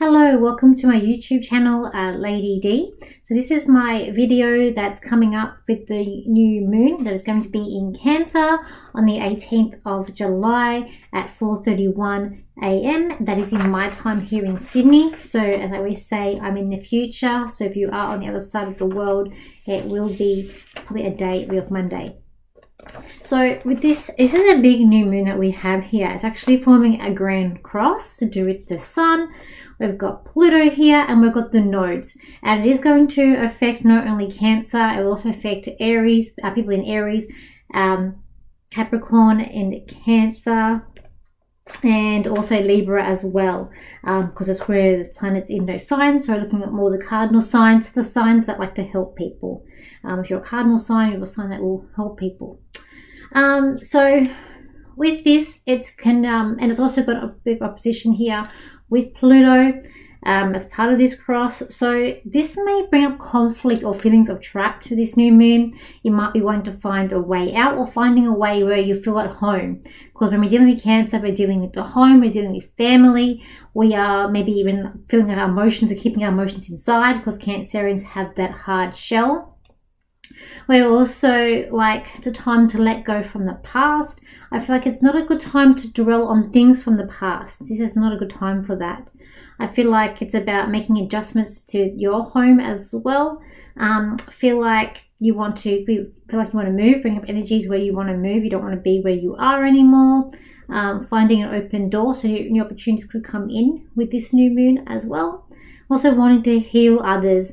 Hello, welcome to my YouTube channel, Lady D. So this is my video that's coming up with the new moon that is going to be in Cancer on the 18th of July at 4:31 a.m. That is in my time here in Sydney. So as I always say, I'm in the future. So if you are on the other side of the world, it will be probably a day, real Monday. So with this is a big new moon that we have here. It's actually forming a grand cross to do with the sun. We've got Pluto here and we've got the nodes, and it is going to affect not only Cancer, it will also affect Aries, people in Aries, Capricorn and Cancer, and also Libra as well, because that's where there's planets in those signs. So we're looking at more the cardinal signs, the signs that like to help people. If you're a cardinal sign, you're a sign that will help people. So with this, it can, and it's also got a big opposition here with Pluto as part of this cross. So this may bring up conflict or feelings of trapped to this new moon. You might be wanting to find a way out or finding a way where you feel at home. Because when we're dealing with Cancer, we're dealing with the home, we're dealing with family. We are maybe even feeling our emotions or keeping our emotions inside, because Cancerians have that hard shell. We're also like, it's a time to let go from the past. I feel like it's not a good time to dwell on things from the past. This is not a good time for that. I feel like it's about making adjustments to your home as well. Feel like you want to move, bring up energies where you want to move. You don't want to be where you are anymore. Finding an open door, so new opportunities could come in with this new moon as well. Also wanting to heal others,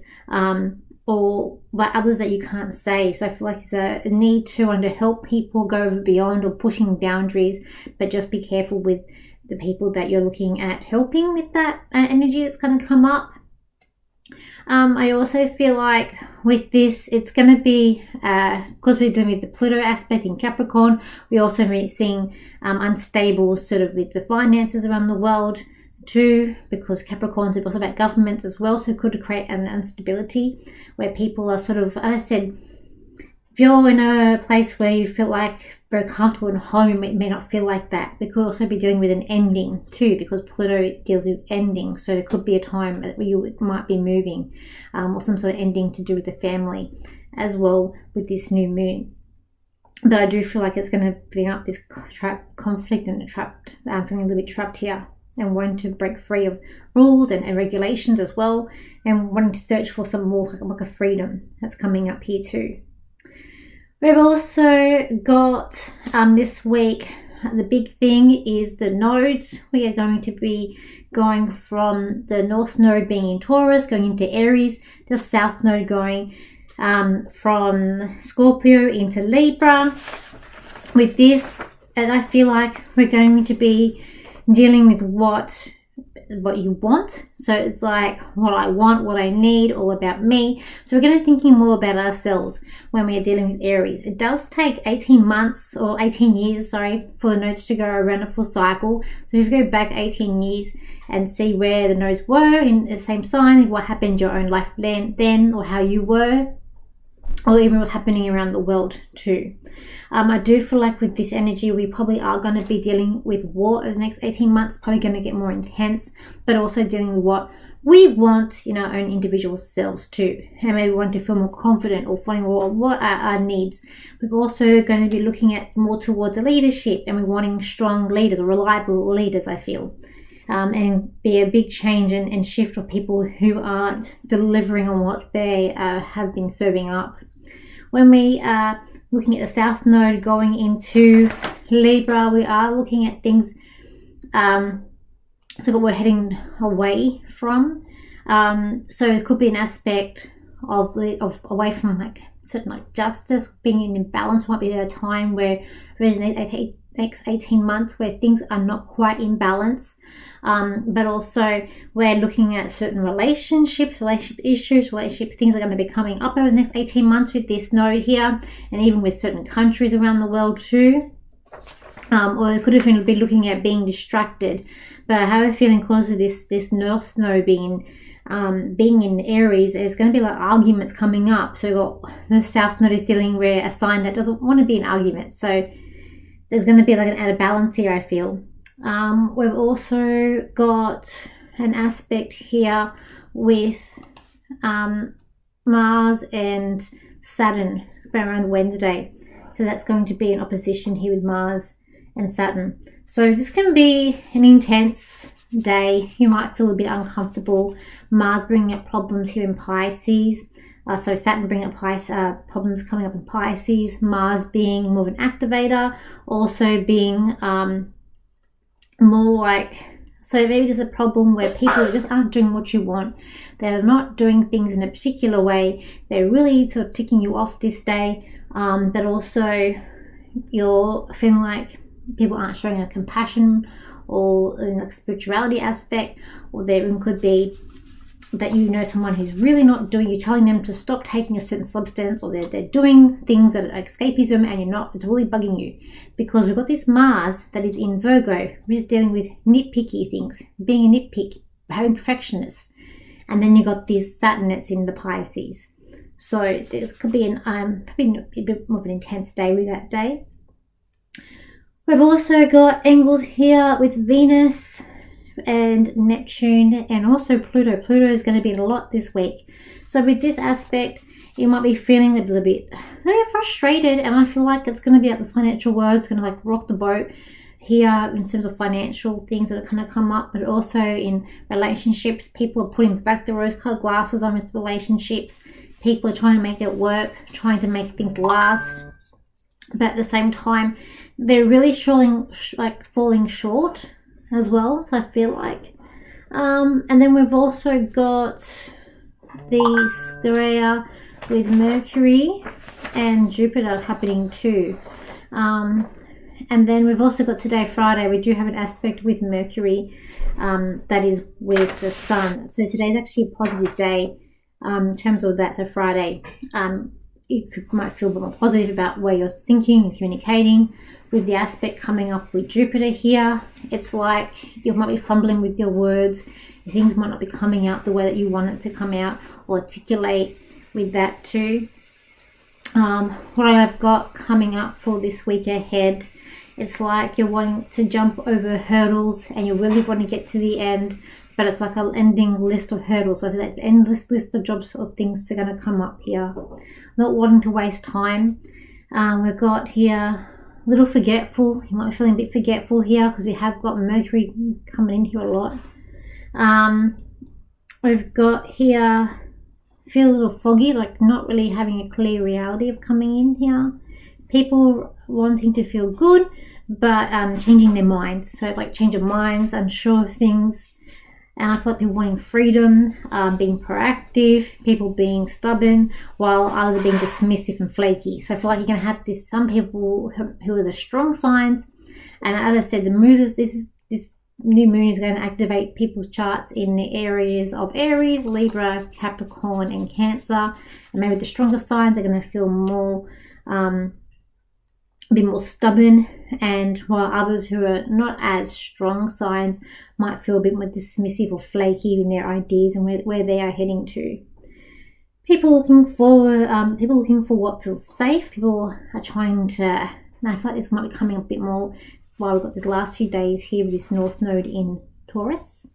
or by others that you can't save. So I feel like there's a need to want to help people go over beyond or pushing boundaries, but just be careful with the people that you're looking at helping with that energy that's going to come up. I also feel like with this, it's going to be, because we're dealing with the Pluto aspect in Capricorn, we're also seeing unstable sort of with the finances around the world too, because Capricorns are also about governments as well, so it could create an instability where people are sort of, as I said, if you're in a place where you feel like very comfortable and home, it may not feel like that. We could also be dealing with an ending too, because Pluto deals with ending, so there could be a time where you might be moving, or some sort of ending to do with the family as well with this new moon. But I do feel like it's going to bring up this conflict and feeling a little bit trapped here, and wanting to break free of rules and regulations as well, and wanting to search for some more like a freedom that's coming up here too. We've also got this week, the big thing is the nodes. We are going to be going from the North Node being in Taurus, going into Aries, the South Node going from Scorpio into Libra. With this, and I feel like we're going to be dealing with what you want. So it's like what I want, what I need, all about me. So we're going to be thinking more about ourselves when we are dealing with Aries. It does take 18 months or 18 years, for the nodes to go around a full cycle. So if you go back 18 years and see where the nodes were in the same sign, what happened in your own life then, or how you were, or even what's happening around the world too. I do feel like with this energy, we probably are going to be dealing with war over the next 18 months, probably going to get more intense, but also dealing with what we want in our own individual selves too. And maybe we want to feel more confident or finding what are our needs. We're also going to be looking at more towards leadership, and we're wanting strong leaders or reliable leaders, I feel. And be a big change and shift of people who aren't delivering on what they have been serving up. When we are looking at the South Node going into Libra, we are looking at things so that we're heading away from. So it could be an aspect of away from like certain like justice, being in imbalance. Might be a time where there is next 18 months where things are not quite in balance, but also we're looking at certain relationship issues, relationship things are going to be coming up over the next 18 months with this node here, and even with certain countries around the world too. Or it could even be looking at being distracted, but I have a feeling because of this North Node being in Aries, there's going to be like arguments coming up. So we've got the South Node is dealing with a sign that doesn't want to be an argument, so there's going to be like an added balance here, I feel. We've also got an aspect here with Mars and Saturn around Wednesday. So that's going to be an opposition here with Mars and Saturn. So this can be an intense day. You might feel a bit uncomfortable. Mars bringing up problems here in Pisces. So Saturn bringing up problems coming up in Pisces. Mars being more of an activator. Also being more like, so maybe there's a problem where people just aren't doing what you want. They're not doing things in a particular way. They're really sort of ticking you off this day. But also you're feeling like people aren't showing a compassion or like spirituality aspect, or there even could be that you know someone who's really not doing, you're telling them to stop taking a certain substance, or they're doing things that are escapism and you're not, it's really bugging you. Because we've got this Mars that is in Virgo, which is dealing with nitpicky things, being a nitpick, having perfectionist. And then you got this Saturn that's in the Pisces. So this could be probably a bit more of an intense day with that day. We've also got angles here with Venus and Neptune and also Pluto. Pluto is going to be a lot this week. So with this aspect, you might be feeling a little bit frustrated, and I feel like it's going to be at the financial world. It's going to like rock the boat here in terms of financial things that are going to come up, but also in relationships. People are putting back the rose-colored glasses on with relationships. People are trying to make it work, trying to make things last. But at the same time, they're really falling short as well, so I feel like. And then we've also got the square with Mercury and Jupiter happening too. And then we've also got today, Friday, we do have an aspect with Mercury that is with the Sun. So today's actually a positive day in terms of that. So Friday, you might feel a bit more positive about where you're thinking and communicating. With the aspect coming up with Jupiter here, it's like you might be fumbling with your words. Things might not be coming out the way that you want it to come out or articulate with that too. What I've got coming up for this week ahead, it's like you're wanting to jump over hurdles and you really want to get to the end, but it's like an ending list of hurdles. So I think that's an endless list of jobs or things that are going to come up here. Not wanting to waste time. We've got here a little forgetful. You might be feeling a bit forgetful here because we have got Mercury coming in here a lot. We've got here, feel a little foggy, like not really having a clear reality of coming in here. People wanting to feel good, but changing their minds. So like change of minds, unsure of things. And I feel like people wanting freedom, being proactive, people being stubborn, while others are being dismissive and flaky. So I feel like you're going to have some people who are the strong signs. And as I said, the moon this new moon is going to activate people's charts in the areas of Aries, Libra, Capricorn, and Cancer. And maybe the stronger signs are going to feel more be more stubborn, and while others who are not as strong signs might feel a bit more dismissive or flaky in their ideas and where they are heading to. People looking for what feels safe. People are trying to, and I feel like this might be coming a bit more while we've got these last few days here with this North Node in Taurus.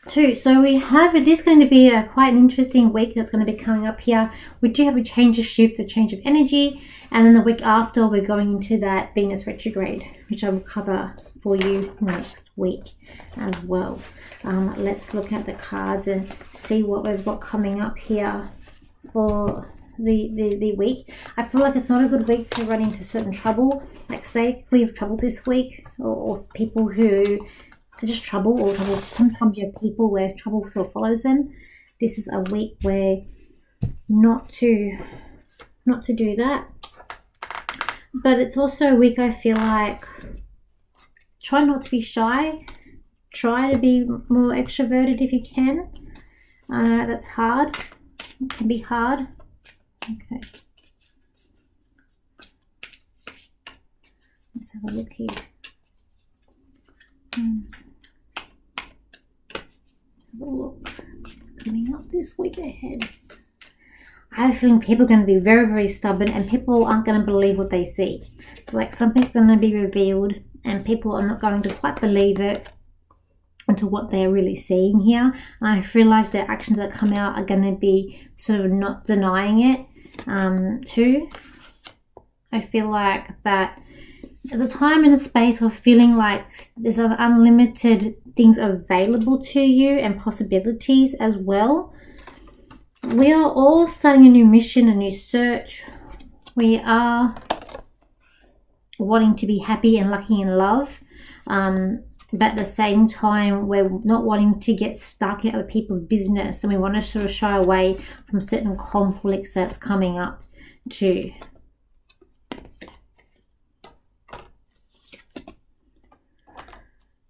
So we have, it is going to be quite an interesting week that's going to be coming up here. We do have a change of shift, a change of energy, and then the week after we're going into that Venus retrograde, which I will cover for you next week as well. Let's look at the cards and see what we've got coming up here for the week. I feel like it's not a good week to run into certain trouble, like say leave trouble this week, or people who just trouble, or trouble. Sometimes you have people where trouble sort of follows them. This is a week where not to do that. But it's also a week I feel like try not to be shy. Try to be more extroverted if you can. I know that's hard. It can be hard. Okay. Let's have a look here. Look, what's coming up this week ahead. I have a feeling people are going to be very, very stubborn, and people aren't going to believe what they see. Like something's going to be revealed and people are not going to quite believe it. into what they're really seeing here. And I feel like the actions that come out are going to be sort of not denying it too. I feel like that there's a time and a space of feeling like there's unlimited things available to you and possibilities as well. We are all starting a new mission, a new search. We are wanting to be happy and lucky in love. But at the same time, we're not wanting to get stuck in other people's business, and we want to sort of shy away from certain conflicts that's coming up too.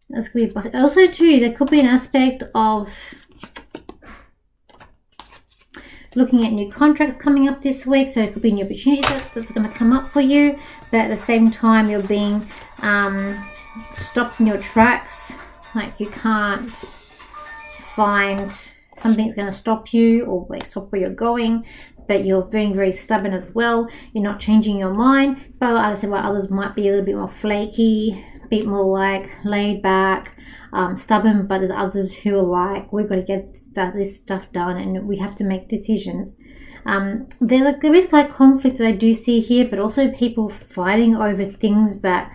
That's going to be possible. Also too, there could be an aspect of looking at new contracts coming up this week. So it could be new opportunities that's going to come up for you, but at the same time you're being stopped in your tracks. Like you can't find something that's going to stop you or like stop where you're going, but you're being very stubborn as well. You're not changing your mind. But as I said, while others might be a little bit more flaky, a bit more like laid back, stubborn, but there's others who are like, we've got to get this stuff done and we have to make decisions. There is like conflict that I do see here, but also people fighting over things that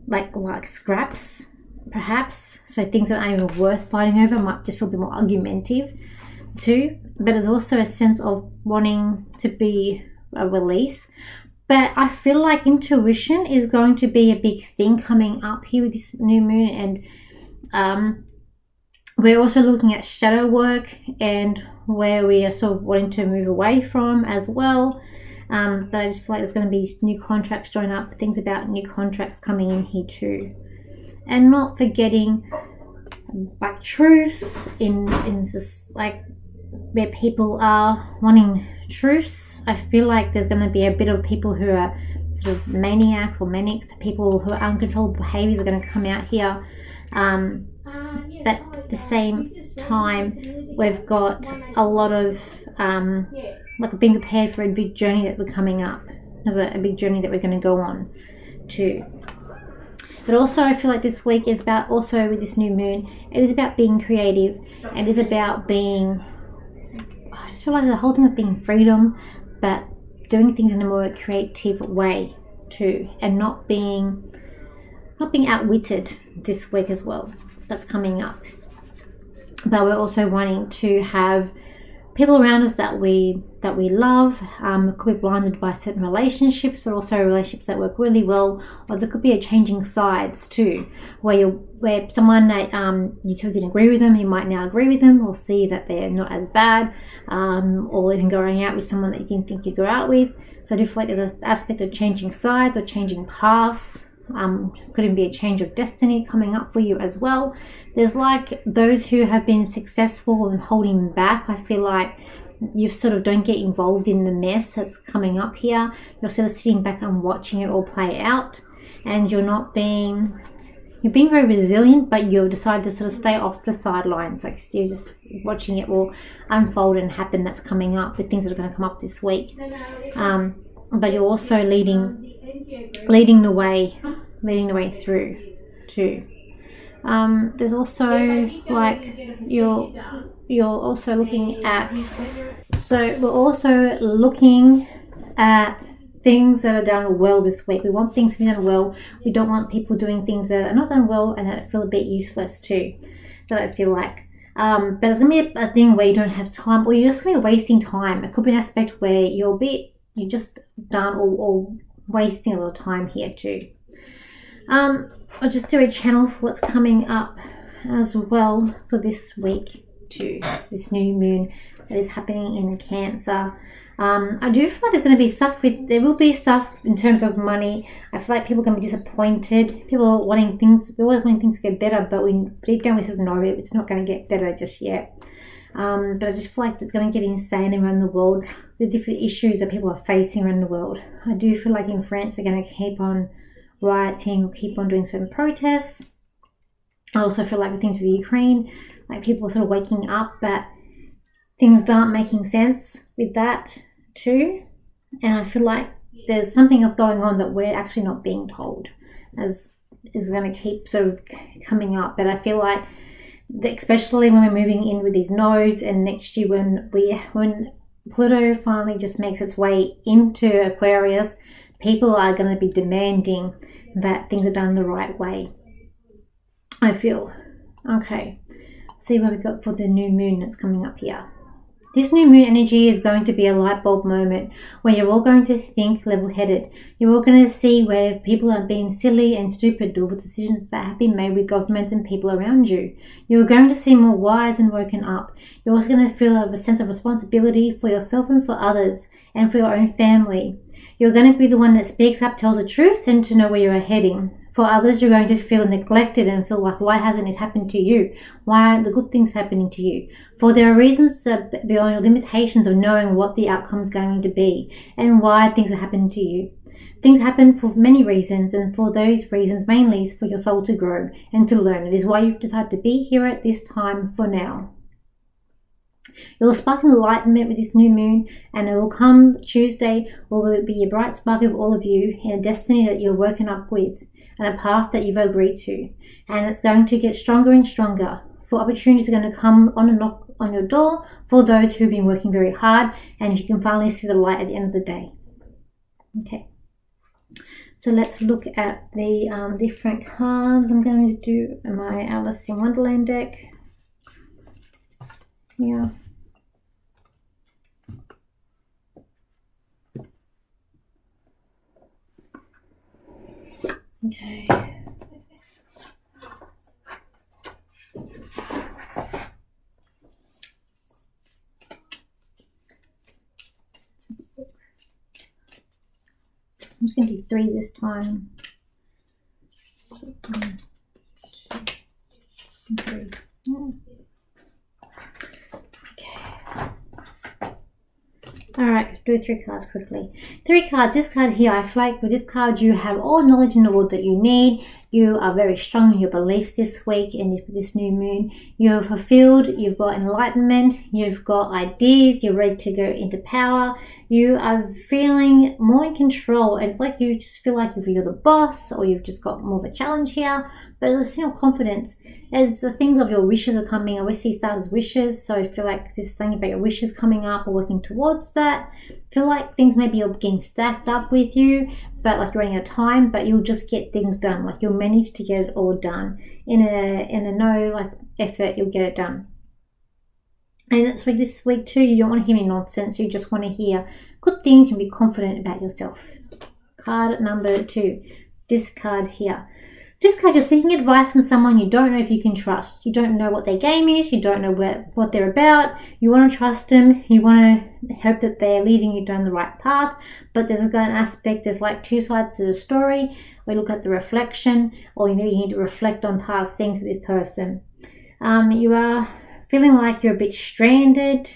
like scraps perhaps, so things that aren't even worth fighting over, might just feel a bit more argumentative too. But there's also a sense of wanting to be a release. But I feel like intuition is going to be a big thing coming up here with this new moon, and we're also looking at shadow work and where we are sort of wanting to move away from as well. But I just feel like there's going to be new contracts join up, things about new contracts coming in here too. And not forgetting like truths in just like where people are wanting truths. I feel like there's going to be a bit of people who are sort of maniacs or manic, people who are uncontrolled behaviors are going to come out here. But at the same time, we've got a lot of like being prepared for a big journey that we're coming up. There's a big journey that we're going to go on too. But also I feel like this week is about, also with this new moon, it is about being creative. It is about being, I just feel like the whole thing of being freedom, but doing things in a more creative way too, and not being outwitted this week as well. That's coming up. But we're also wanting to have people around us that we love. Could be blinded by certain relationships, but also relationships that work really well. Or there could be a changing sides too, where someone that you sort of didn't agree with them, you might now agree with them or see that they're not as bad, or even going out with someone that you didn't think you'd go out with. So I do feel like there's an aspect of changing sides or changing paths. Could even be a change of destiny coming up for you as well. There's like those who have been successful and holding back. I feel like you sort of don't get involved in the mess that's coming up here. You're sort of sitting back and watching it all play out, and you're being very resilient, but you've decided to sort of stay off the sidelines. Like you're just watching it all unfold and happen. That's coming up with things that are going to come up this week. But you're also leading the way through too. There's also like you're also looking at, so we're also looking at things that are done well this week. We want things to be done well. We don't want people doing things that are not done well and that feel a bit useless too, that I feel like. But there's going to be a thing where you don't have time, or you're just going to be wasting time. It could be an aspect where you're just done or wasting a lot of time here too. I'll just do a channel for what's coming up as well for this week too, this new moon that is happening in Cancer. I do feel like there's going to be stuff there will be stuff in terms of money. I feel like people are going to be disappointed. People are wanting things to get better, but deep down we sort of know it's not going to get better just yet. But I just feel like it's going to get insane around the world, the different issues that people are facing around the world. I do feel like in France they're going to keep on rioting or keep on doing certain protests. I also feel like the things with Ukraine, like people are sort of waking up, but things aren't making sense with that too. And I feel like there's something else going on that we're actually not being told, as is going to keep sort of coming up. But I feel like especially when we're moving in with these nodes, and next year when Pluto finally just makes its way into Aquarius, people are going to be demanding that things are done the right way, I feel. Okay, see what we've got for the new moon that's coming up here. This new moon energy is going to be a light bulb moment where you're all going to think level-headed. You're all going to see where people are being silly and stupid with decisions that have been made with governments and people around you. You're going to see more wise and woken up. You're also going to feel a sense of responsibility for yourself and for others and for your own family. You're going to be the one that speaks up, tells the truth, and to know where you are heading. For others, you're going to feel neglected and feel like, why hasn't this happened to you? Why aren't the good things happening to you? For there are reasons beyond your limitations of knowing what the outcome is going to be and why things are happening to you. Things happen for many reasons, and for those reasons mainly is for your soul to grow and to learn. It is why you've decided to be here at this time for now. You'll spark enlightenment with this new moon, and it will come Tuesday, or will be a bright spark of all of you in a destiny that you're woken up with and a path that you've agreed to. And it's going to get stronger and stronger. For opportunities are going to come on and knock on your door for those who've been working very hard, and you can finally see the light at the end of the day. Okay. So let's look at the different cards. I'm going to do my Alice in Wonderland deck. Yeah. Okay. I'm just going to do 3 this time. 1, 2, 3. Alright, do 3 cards quickly. 3 cards. This card here, I feel like with this card you have all knowledge in the world that you need. You are very strong in your beliefs this week and with this new moon. You're fulfilled, you've got enlightenment, you've got ideas, you're ready to go into power. You are feeling more in control, and it's like you just feel like you're the boss, or you've just got more of a challenge here. But there's a thing of confidence. As the things of your wishes are coming, I always see start as wishes, so I feel like this thing about your wishes coming up or working towards that. I feel like things maybe are getting stacked up with you, but like you're running out of time, but you'll just get things done. Like you'll manage to get it all done in a no like effort. You'll get it done. And it's like this week too, you don't want to hear any nonsense. You just want to hear good things and be confident about yourself. Card number 2. This card here. This card, you're seeking advice from someone you don't know if you can trust. You don't know what their game is. You don't know what they're about. You want to trust them. You want to hope that they're leading you down the right path. But there's an aspect, there's like 2 sides to the story. We look at the reflection, or you need to reflect on past things with this person. You are feeling like you're a bit stranded,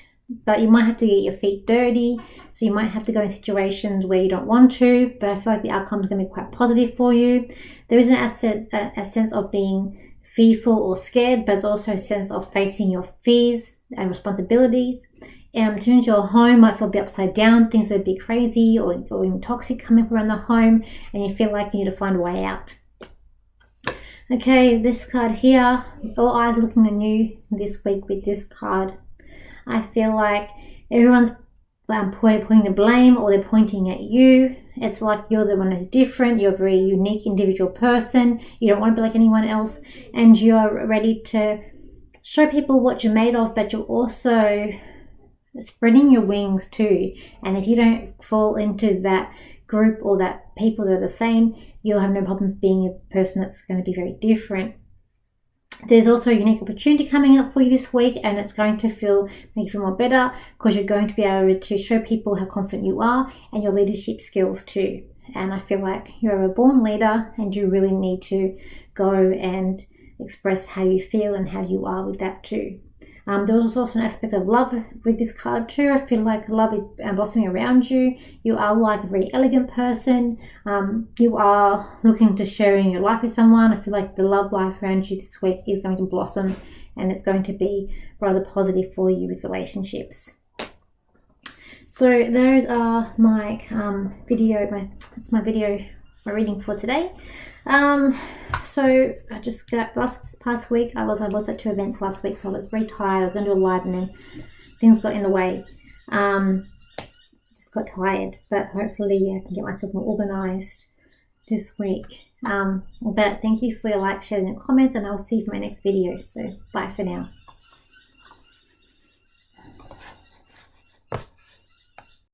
but you might have to get your feet dirty. So you might have to go in situations where you don't want to, but I feel like the outcome is going to be quite positive for you. There is a sense of being fearful or scared, but also a sense of facing your fears and responsibilities. As soon as your home might feel a bit upside down, things are a bit crazy or even toxic coming up around the home, and you feel like you need to find a way out. Okay, this card here, all eyes looking on you this week with this card. I feel like everyone's pointing the blame, or they're pointing at you. It's like you're the one who's different. You're a very unique individual person. You don't want to be like anyone else, and you're ready to show people what you're made of, but you're also spreading your wings too. And if you don't fall into that group or that people that are the same, you'll have no problems being a person that's going to be very different. There's also a unique opportunity coming up for you this week, and it's going to make you feel more better because you're going to be able to show people how confident you are and your leadership skills too. And I feel like you're a born leader, and you really need to go and express how you feel and how you are with that too. There's also an aspect of love with this card too. I feel like love is blossoming around you. You are like a very elegant person. You are looking to sharing your life with someone. I feel like the love life around you this week is going to blossom, and it's going to be rather positive for you with relationships. So those are my video my reading for today. So I just got past week. I was at 2 events last week, so I was very tired. I was going to do a live, and then things got in the way. Just got tired, but hopefully I can get myself more organized this week. But thank you for your likes, shares, and comments, and I'll see you for my next video. So bye for now.